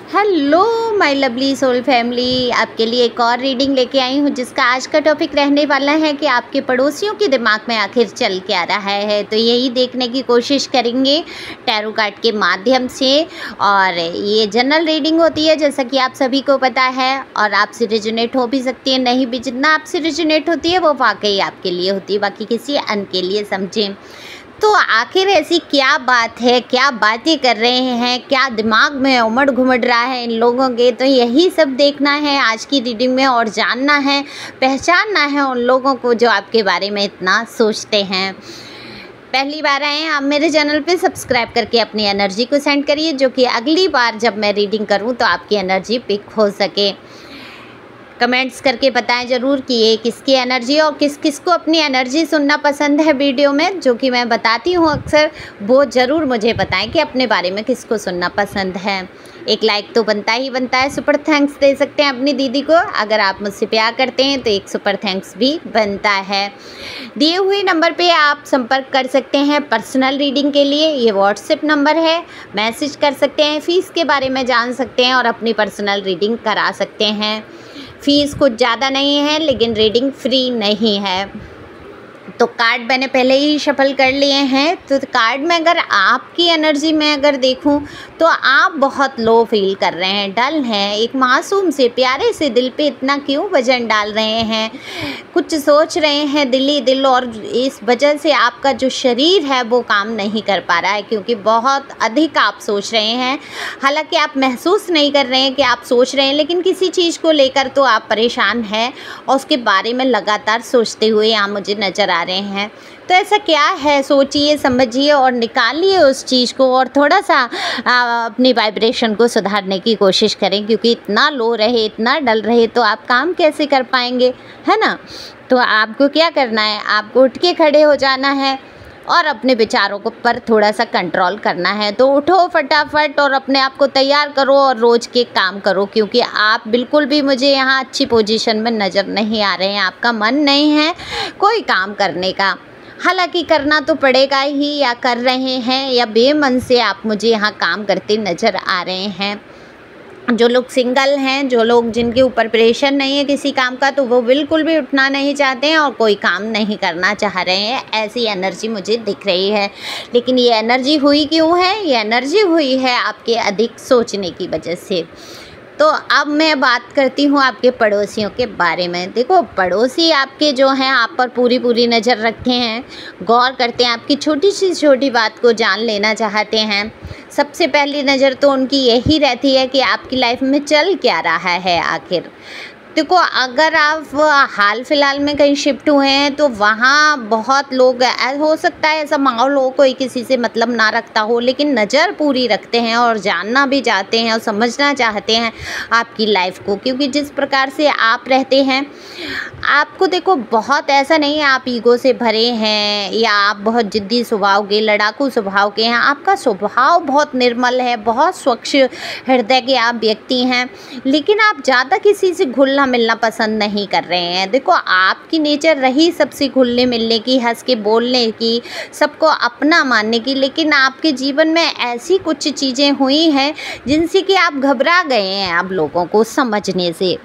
Hello my lovely soul family, आपके लिए एक और रीडिंग लेके आई हूँ जिसका आज का टॉपिक रहने वाला है कि आपके पड़ोसियों के दिमाग में आखिर चल क्या रहा है। तो यही देखने की कोशिश करेंगे टैरो कार्ड के माध्यम से। और ये जनरल रीडिंग होती है जैसा कि आप सभी को पता है, और आपसे रिजोनेट हो भी सकती है, नहीं भी। जितना आपसे रिजोनेट होती है वो वाकई आपके लिए होती है, बाकी किसी अन्य के लिए समझें। तो आखिर ऐसी क्या बात है, क्या बातें कर रहे हैं, क्या दिमाग में उमड़ घुमड़ रहा है इन लोगों के, तो यही सब देखना है आज की रीडिंग में और जानना है, पहचानना है उन लोगों को जो आपके बारे में इतना सोचते हैं। पहली बार आए हैं आप मेरे चैनल पे, सब्सक्राइब करके अपनी एनर्जी को सेंड करिए, जो कि अगली बार जब मैं रीडिंग करूं तो आपकी एनर्जी पिक हो सके। कमेंट्स करके बताएं ज़रूर कि ये किसकी एनर्जी और किस किस को अपनी एनर्जी सुनना पसंद है वीडियो में, जो कि मैं बताती हूँ अक्सर। वो ज़रूर मुझे बताएं कि अपने बारे में किसको सुनना पसंद है। एक लाइक तो बनता ही बनता है। सुपर थैंक्स दे सकते हैं अपनी दीदी को, अगर आप मुझसे प्यार करते हैं तो एक सुपर थैंक्स भी बनता है। दिए हुए नंबर पे आप संपर्क कर सकते हैं पर्सनल रीडिंग के लिए। ये व्हाट्सएप नंबर है, मैसेज कर सकते हैं, फ़ीस के बारे में जान सकते हैं और अपनी पर्सनल रीडिंग करा सकते हैं। फ़ीस कुछ ज़्यादा नहीं है लेकिन रीडिंग फ्री नहीं है। तो कार्ड मैंने पहले ही शफल कर लिए हैं। तो कार्ड में अगर आपकी एनर्जी में अगर देखूं तो आप बहुत लो फील कर रहे हैं, डल हैं, एक मासूम से प्यारे से दिल पे इतना क्यों वजन डाल रहे हैं, कुछ सोच रहे हैं दिल ही दिल, और इस वजह से आपका जो शरीर है वो काम नहीं कर पा रहा है, क्योंकि बहुत अधिक आप सोच रहे हैं। हालांकि आप महसूस नहीं कर रहे हैं कि आप सोच रहे हैं, लेकिन किसी चीज़ को लेकर तो आप परेशान हैं और उसके बारे में लगातार सोचते हुए यहाँ मुझे नज़र आ रहे हैं। तो ऐसा क्या है, सोचिए, समझिए और निकालिए उस चीज़ को, और थोड़ा सा अपनी वाइब्रेशन को सुधारने की कोशिश करें, क्योंकि इतना लो रहे, इतना डल रहे तो आप काम कैसे कर पाएंगे, है ना। तो आपको क्या करना है, आपको उठ के खड़े हो जाना है और अपने विचारों को पर थोड़ा सा कंट्रोल करना है। तो उठो फटाफट और अपने आप को तैयार करो और रोज़ के काम करो, क्योंकि आप बिल्कुल भी मुझे यहाँ अच्छी पोजीशन में नज़र नहीं आ रहे हैं। आपका मन नहीं है कोई काम करने का, हालांकि करना तो पड़ेगा ही, या कर रहे हैं, या बेमन से आप मुझे यहाँ काम करते नज़र आ रहे हैं। जो लोग सिंगल हैं, जो लोग जिनके ऊपर प्रेशर नहीं है किसी काम का, तो वो बिल्कुल भी उठना नहीं चाहते हैं और कोई काम नहीं करना चाह रहे हैं, ऐसी एनर्जी मुझे दिख रही है। लेकिन ये एनर्जी हुई क्यों है, ये एनर्जी हुई है आपके अधिक सोचने की वजह से। तो अब मैं बात करती हूँ आपके पड़ोसियों के बारे में। देखो, पड़ोसी आपके जो हैं आप पर पूरी पूरी नज़र रखते हैं, गौर करते हैं, आपकी छोटी सी छोटी बात को जान लेना चाहते हैं। सबसे पहली नज़र तो उनकी यही रहती है कि आपकी लाइफ में चल क्या रहा है आखिर। देखो, अगर आप हाल फिलहाल में कहीं शिफ्ट हुए हैं तो वहाँ बहुत लोग, हो सकता है ऐसा माहौल हो, कोई किसी से मतलब ना रखता हो, लेकिन नज़र पूरी रखते हैं और जानना भी चाहते हैं और समझना चाहते हैं आपकी लाइफ को, क्योंकि जिस प्रकार से आप रहते हैं, आपको देखो बहुत ऐसा नहीं है आप ईगो से भरे हैं या आप बहुत जिद्दी स्वभाव के, लड़ाकू स्वभाव के हैं। आपका स्वभाव बहुत निर्मल है, बहुत स्वच्छ हृदय के आप व्यक्ति हैं, लेकिन आप ज़्यादा किसी से घुलना मिलना पसंद नहीं कर रहे हैं। देखो, आपकी नेचर रही सबसे घुलने मिलने की, हंस के बोलने की, सबको अपना मानने की, लेकिन आपके जीवन में ऐसी कुछ चीज़ें हुई हैं जिनसे कि आप घबरा गए हैं अब लोगों को समझने से।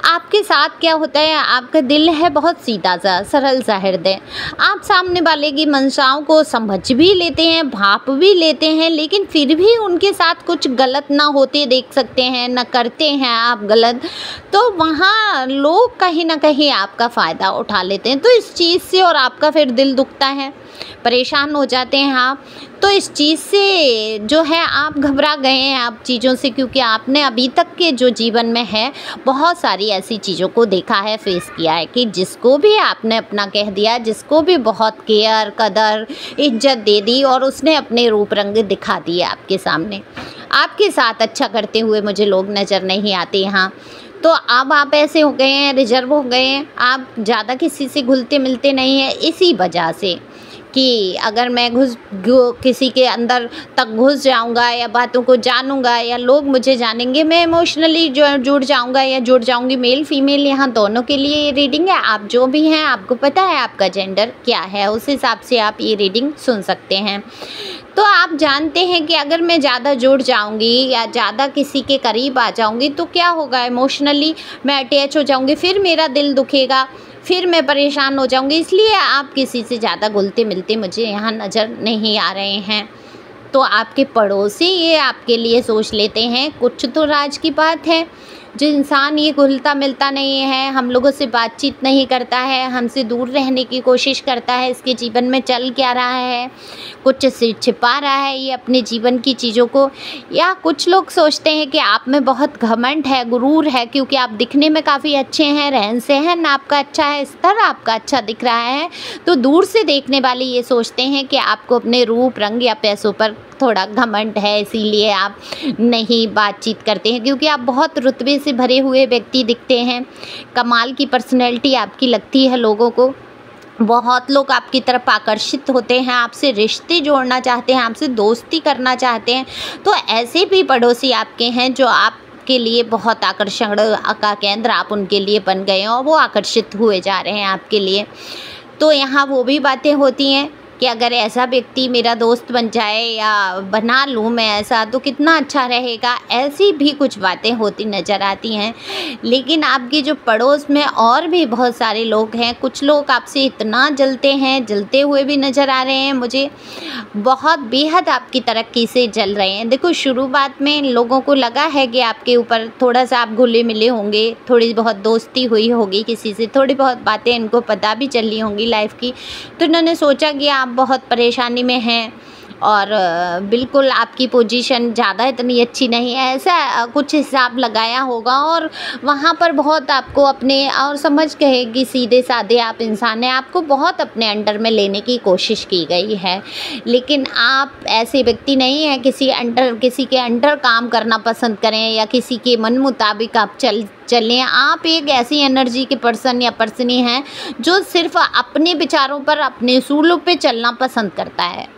आपके साथ क्या होता है, आपका दिल है बहुत सीधा सा, सरल सा हृदय। आप सामने वाले की मंशाओं को समझ भी लेते हैं, भाप भी लेते हैं, लेकिन फिर भी उनके साथ कुछ गलत ना होते देख सकते हैं, ना करते हैं आप गलत, तो वहाँ लोग कहीं ना कहीं आपका फ़ायदा उठा लेते हैं। तो इस चीज़ से और आपका फिर दिल दुखता है, परेशान हो जाते हैं आप। तो इस चीज़ से जो है आप घबरा गए हैं आप चीज़ों से, क्योंकि आपने अभी तक के जो जीवन में है बहुत सारी ऐसी चीज़ों को देखा है, फेस किया है, कि जिसको भी आपने अपना कह दिया, जिसको भी बहुत केयर, कदर, इज्जत दे दी और उसने अपने रूप रंग दिखा दिए आपके सामने। आपके साथ अच्छा करते हुए मुझे लोग नज़र नहीं आते यहाँ। तो अब आप ऐसे हो गए हैं, रिजर्व हो गए हैं, आप ज़्यादा किसी से घुलते मिलते नहीं हैं इसी वजह से कि अगर मैं किसी के अंदर तक घुस जाऊंगा या बातों को जानूंगा या लोग मुझे जानेंगे, मैं इमोशनली जुड़ जाऊंगा या जुड़ जाऊंगी। मेल फीमेल यहाँ दोनों के लिए ये रीडिंग है। आप जो भी हैं, आपको पता है आपका जेंडर क्या है, उस हिसाब से आप ये रीडिंग सुन सकते हैं। तो आप जानते हैं कि अगर मैं ज़्यादा जुड़ जाऊंगी या ज़्यादा किसी के करीब आ जाऊंगी तो क्या होगा, इमोशनली मैं अटैच हो जाऊंगी, फिर मेरा दिल दुखेगा, फिर मैं परेशान हो जाऊंगी। इसलिए आप किसी से ज़्यादा घुलते मिलते मुझे यहाँ नज़र नहीं आ रहे हैं। तो आपके पड़ोसी ये आपके लिए सोच लेते हैं, कुछ तो राज की बात है। जो इंसान ये घुलता मिलता नहीं है, हम लोगों से बातचीत नहीं करता है, हमसे दूर रहने की कोशिश करता है, इसके जीवन में चल क्या रहा है, कुछ से छिपा रहा है ये अपने जीवन की चीज़ों को। या कुछ लोग सोचते हैं कि आप में बहुत घमंड है, गुरूर है, क्योंकि आप दिखने में काफ़ी अच्छे हैं, रहन सहन आपका अच्छा है, स्तर आपका अच्छा दिख रहा है। तो दूर से देखने वाले ये सोचते हैं कि आपको अपने रूप, रंग या पैसों पर थोड़ा घमंड है, इसीलिए आप नहीं बातचीत करते हैं, क्योंकि आप बहुत रुतबे से भरे हुए व्यक्ति दिखते हैं। कमाल की पर्सनैलिटी आपकी लगती है लोगों को। बहुत लोग आपकी तरफ आकर्षित होते हैं, आपसे रिश्ते जोड़ना चाहते हैं, आपसे दोस्ती करना चाहते हैं। तो ऐसे भी पड़ोसी आपके हैं जो आप के लिए बहुत आकर्षण का केंद्र आप उनके लिए बन गए हैं और वो आकर्षित हुए जा रहे हैं आपके लिए। तो यहाँ वो भी बातें होती हैं कि अगर ऐसा व्यक्ति मेरा दोस्त बन जाए या बना लूँ मैं ऐसा, तो कितना अच्छा रहेगा। ऐसी भी कुछ बातें होती नज़र आती हैं। लेकिन आपके जो पड़ोस में और भी बहुत सारे लोग हैं, कुछ लोग आपसे इतना जलते हैं, जलते हुए भी नज़र आ रहे हैं मुझे, बहुत बेहद आपकी तरक्की से जल रहे हैं। देखो, शुरुआत में लोगों को लगा है कि आपके ऊपर थोड़ा सा आप घुले मिले होंगे, थोड़ी बहुत दोस्ती हुई होगी किसी से, थोड़ी बहुत बातें इनको पता भी चली होंगी लाइफ की, तो इन्होंने सोचा कि आप बहुत परेशानी में हैं और बिल्कुल आपकी पोजीशन ज़्यादा इतनी अच्छी नहीं है, ऐसा कुछ हिसाब लगाया होगा। और वहाँ पर बहुत आपको अपने, और समझ गए कि सीधे साधे आप इंसान हैं, आपको बहुत अपने अंडर में लेने की कोशिश की गई है। लेकिन आप ऐसे व्यक्ति नहीं हैं किसी के अंडर काम करना पसंद करें या किसी के मन मुताबिक आप चलें। आप एक ऐसी एनर्जी के पर्सन या पर्सनी हैं जो सिर्फ अपने विचारों पर, अपने उसूलों पे चलना पसंद करता है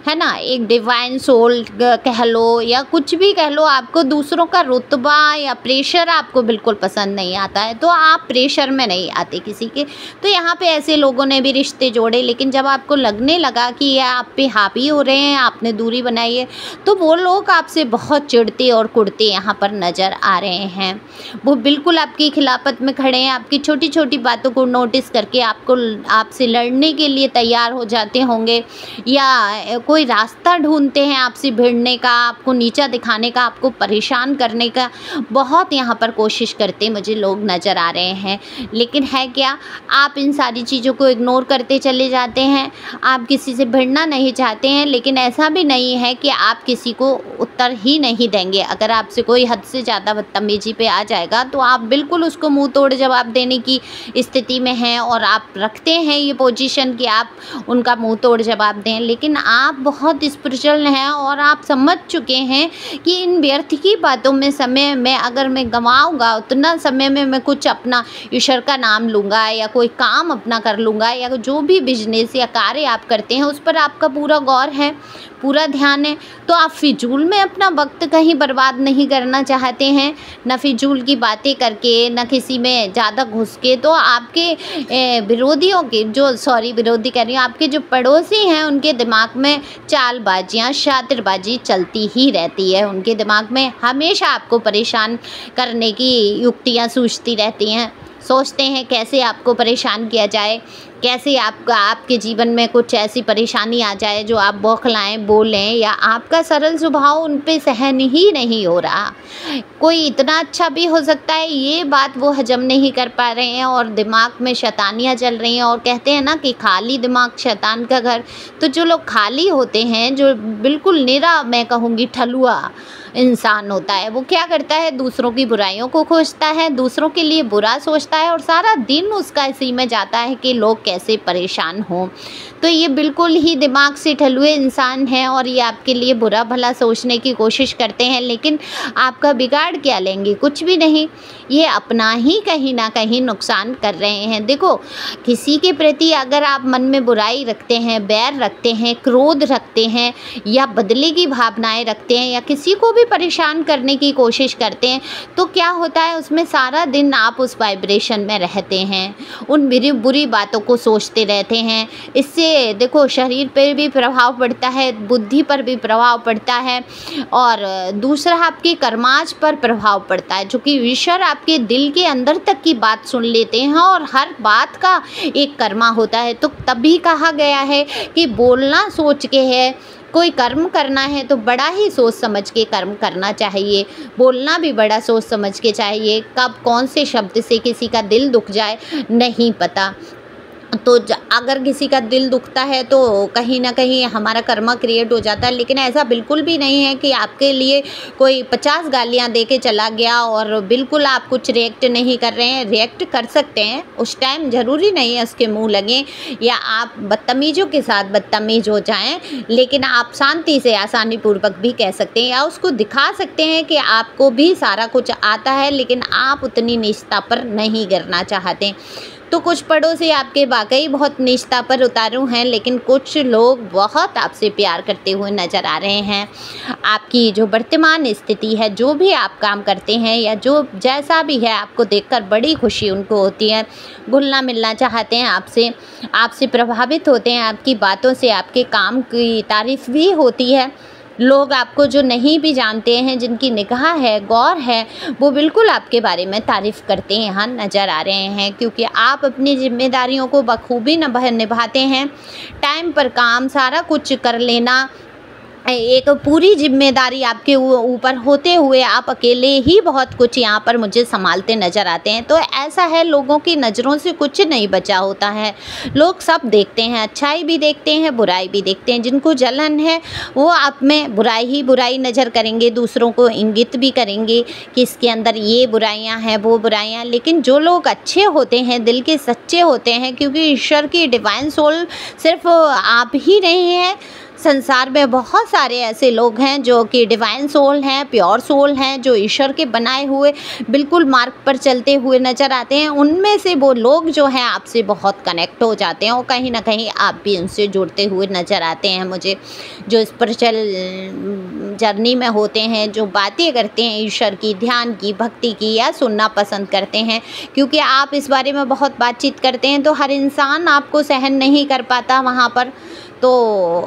ना। एक डिवाइन सोल कह लो या कुछ भी कह लो, आपको दूसरों का रुतबा या प्रेशर आपको बिल्कुल पसंद नहीं आता है। तो आप प्रेशर में नहीं आते किसी के। तो यहाँ पे ऐसे लोगों ने भी रिश्ते जोड़े, लेकिन जब आपको लगने लगा कि ये आप पे हावी हो रहे हैं, आपने दूरी बनाई है, तो वो लोग आपसे बहुत चिढ़ते और कुढ़ते यहाँ पर नज़र आ रहे हैं। वो बिल्कुल आपकी खिलाफत में खड़े हैं, आपकी छोटी छोटी बातों को नोटिस करके आपसे लड़ने के लिए तैयार हो जाते होंगे, या कोई रास्ता ढूंढते हैं आपसे भिड़ने का, आपको नीचा दिखाने का, आपको परेशान करने का बहुत यहाँ पर कोशिश करते मुझे लोग नज़र आ रहे हैं। लेकिन है क्या, आप इन सारी चीज़ों को इग्नोर करते चले जाते हैं, आप किसी से भिड़ना नहीं चाहते हैं। लेकिन ऐसा भी नहीं है कि आप किसी को उत्तर ही नहीं देंगे। अगर आपसे कोई हद से ज़्यादा बदतमीजी पे आ जाएगा तो आप बिल्कुल उसको मुंह तोड़ जवाब देने की स्थिति में हैं और आप रखते हैं ये पोजीशन कि आप उनका मुंह तोड़ जवाब दें। लेकिन आप बहुत स्पिरिचुअल हैं और आप समझ चुके हैं कि इन व्यर्थ की बातों में समय में अगर मैं गंवाऊंगा, उतना समय में मैं कुछ अपना ईश्वर का नाम लूँगा या कोई काम अपना कर लूँगा, या जो भी बिजनेस या कार्य आप करते हैं उस पर आपका पूरा गौर है, पूरा ध्यान है, तो आप फिजूल में अपना वक्त कहीं बर्बाद नहीं करना चाहते हैं, न फिजूल की बातें करके, न किसी में ज़्यादा घुस के। तो आपके विरोधियों के विरोधी कह रही हूँ, आपके जो पड़ोसी हैं उनके दिमाग में चालबाजियाँ, शातिरबाजी चलती ही रहती है। उनके दिमाग में हमेशा आपको परेशान करने की युक्तियाँ सूझती रहती हैं। सोचते हैं कैसे आपको परेशान किया जाए, कैसे आपके जीवन में कुछ ऐसी परेशानी आ जाए जो आप बौखलाएं, बोलें, या आपका सरल स्वभाव उन पे सहन ही नहीं हो रहा। कोई इतना अच्छा भी हो सकता है, ये बात वो हजम नहीं कर पा रहे हैं और दिमाग में शैतानियाँ चल रही हैं। और कहते हैं ना कि खाली दिमाग शैतान का घर। तो जो लोग खाली होते हैं, जो बिल्कुल निरा, मैं कहूँगी ठलुआ, इंसान होता है वो क्या करता है, दूसरों की बुराइयों को खोजता है, दूसरों के लिए बुरा सोचता है और सारा दिन उसका इसी में जाता है कि लोग कैसे परेशान हों। तो ये बिल्कुल ही दिमाग से ठल हुए इंसान हैं और ये आपके लिए बुरा भला सोचने की कोशिश करते हैं, लेकिन आपका बिगाड़ क्या लेंगे, कुछ भी नहीं। ये अपना ही कहीं ना कहीं नुकसान कर रहे हैं। देखो, किसी के प्रति अगर आप मन में बुराई रखते हैं, बैर रखते हैं, क्रोध रखते हैं या बदले की भावनाएं रखते हैं या किसी को भी परेशान करने की कोशिश करते हैं, तो क्या होता है, उसमें सारा दिन आप उस वाइब्रेशन में रहते हैं, उन बुरी बातों को सोचते रहते हैं। इससे देखो, शरीर पर भी प्रभाव पड़ता है, बुद्धि पर भी प्रभाव पड़ता है और दूसरा आपके कर्माज पर प्रभाव पड़ता है, चूँकि ईश्वर आपके दिल के अंदर तक की बात सुन लेते हैं और हर बात का एक कर्मा होता है। तो तभी कहा गया है कि बोलना सोच के है, कोई कर्म करना है तो बड़ा ही सोच समझ के कर्म करना चाहिए, बोलना भी बड़ा सोच समझ के चाहिए। कब कौन से शब्द से किसी का दिल दुख जाए नहीं पता। तो अगर किसी का दिल दुखता है तो कहीं ना कहीं हमारा कर्मा क्रिएट हो जाता है, लेकिन ऐसा बिल्कुल भी नहीं है कि आपके लिए कोई 50 गालियां दे के चला गया और बिल्कुल आप कुछ रिएक्ट नहीं कर रहे हैं। रिएक्ट कर सकते हैं, उस टाइम ज़रूरी नहीं है उसके मुंह लगें या आप बदतमीज़ों के साथ बदतमीज़ हो जाएं, लेकिन आप शांति से आसानी पूर्वक भी कह सकते हैं या उसको दिखा सकते हैं कि आपको भी सारा कुछ आता है, लेकिन आप उतनी नीचता पर नहीं गिरना चाहते। तो कुछ पड़ोसी आपके वाकई बहुत नीचता पर उतारू हैं, लेकिन कुछ लोग बहुत आपसे प्यार करते हुए नज़र आ रहे हैं। आपकी जो वर्तमान स्थिति है, जो भी आप काम करते हैं या जो जैसा भी है, आपको देखकर बड़ी खुशी उनको होती है, घुलना मिलना चाहते हैं आपसे प्रभावित होते हैं, आपकी बातों से, आपके काम की तारीफ़ भी होती है। लोग आपको जो नहीं भी जानते हैं, जिनकी निगाह है, गौर है, वो बिल्कुल आपके बारे में तारीफ़ करते हैं, यहाँ नज़र आ रहे हैं, क्योंकि आप अपनी जिम्मेदारियों को बखूबी निभाते हैं। टाइम पर काम सारा कुछ कर लेना, एक पूरी जिम्मेदारी आपके ऊपर होते हुए आप अकेले ही बहुत कुछ यहाँ पर मुझे संभालते नज़र आते हैं। तो ऐसा है, लोगों की नज़रों से कुछ नहीं बचा होता है, लोग सब देखते हैं, अच्छाई भी देखते हैं, बुराई भी देखते हैं। जिनको जलन है वो आप में बुराई ही बुराई नज़र करेंगे, दूसरों को इंगित भी करेंगे कि इसके अंदर ये बुराइयाँ हैं, वो बुराइयाँ। लेकिन जो लोग अच्छे होते हैं, दिल के सच्चे होते हैं, क्योंकि ईश्वर की डिवाइन सोल सिर्फ आप ही नहीं है, संसार में बहुत सारे ऐसे लोग हैं जो कि डिवाइन सोल हैं, प्योर सोल हैं, जो ईश्वर के बनाए हुए बिल्कुल मार्ग पर चलते हुए नज़र आते हैं। उनमें से वो लोग जो हैं आपसे बहुत कनेक्ट हो जाते हैं और कहीं ना कहीं आप भी उनसे जुड़ते हुए नज़र आते हैं मुझे। जो स्पिरिचुअल जर्नी में होते हैं, जो बातें करते हैं ईश्वर की, ध्यान की, भक्ति की, या सुनना पसंद करते हैं, क्योंकि आप इस बारे में बहुत बातचीत करते हैं, तो हर इंसान आपको सहन नहीं कर पाता वहाँ पर। तो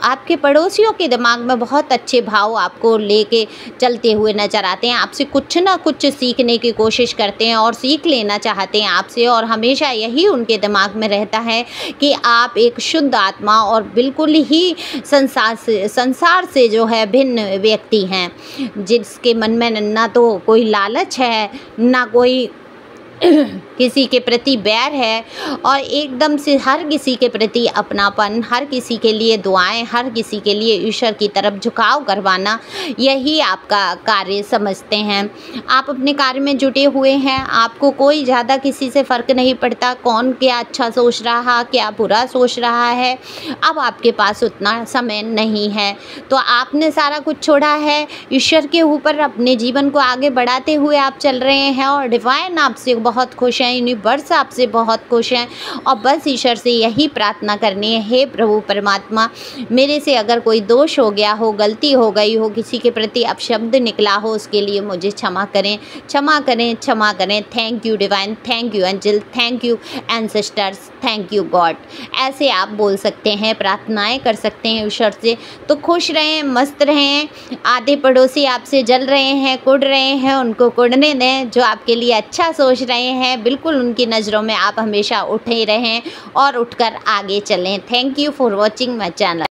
आपके पड़ोसियों के दिमाग में बहुत अच्छे भाव आपको लेके चलते हुए नज़र आते हैं, आपसे कुछ ना कुछ सीखने की कोशिश करते हैं और सीख लेना चाहते हैं आपसे, और हमेशा यही उनके दिमाग में रहता है कि आप एक शुद्ध आत्मा और बिल्कुल ही संसार से जो है भिन्न व्यक्ति हैं, जिसके मन में ना तो कोई लालच है, ना कोई किसी के प्रति बैर है, और एकदम से हर किसी के प्रति अपनापन, हर किसी के लिए दुआएं, हर किसी के लिए ईश्वर की तरफ झुकाव करवाना, यही आपका कार्य समझते हैं। आप अपने कार्य में जुटे हुए हैं, आपको कोई ज़्यादा किसी से फ़र्क नहीं पड़ता कौन क्या अच्छा सोच रहा, क्या बुरा सोच रहा है। अब आपके पास उतना समय नहीं है, तो आपने सारा कुछ छोड़ा है, ईश्वर के ऊपर अपने जीवन को आगे बढ़ाते हुए आप चल रहे हैं, और डिवाइन आपसे बहुत खुश हैं, यूनिवर्स आपसे बहुत खुश हैं, और बस ईश्वर से यही प्रार्थना करनी है, हे प्रभु परमात्मा, मेरे से अगर कोई दोष हो गया हो, गलती हो गई हो, किसी के प्रति अपशब्द निकला हो, उसके लिए मुझे क्षमा करें, क्षमा करें, क्षमा करें। Thank you divine, thank you angel, thank you ancestors, thank you God. ऐसे आप बोल सकते हैं, प्रार्थनाएं कर सकते हैं ईश्वर से। तो खुश रहें, मस्त रहें। आधे पड़ोसी आपसे जल रहे हैं, कुड़ रहे हैं, उनको कुड़ने दें। जो आपके लिए अच्छा सोच रहे हैं, बिल्कुल उनकी नज़रों में आप हमेशा उठे रहें और उठकर आगे चलें। Thank you for watching my channel.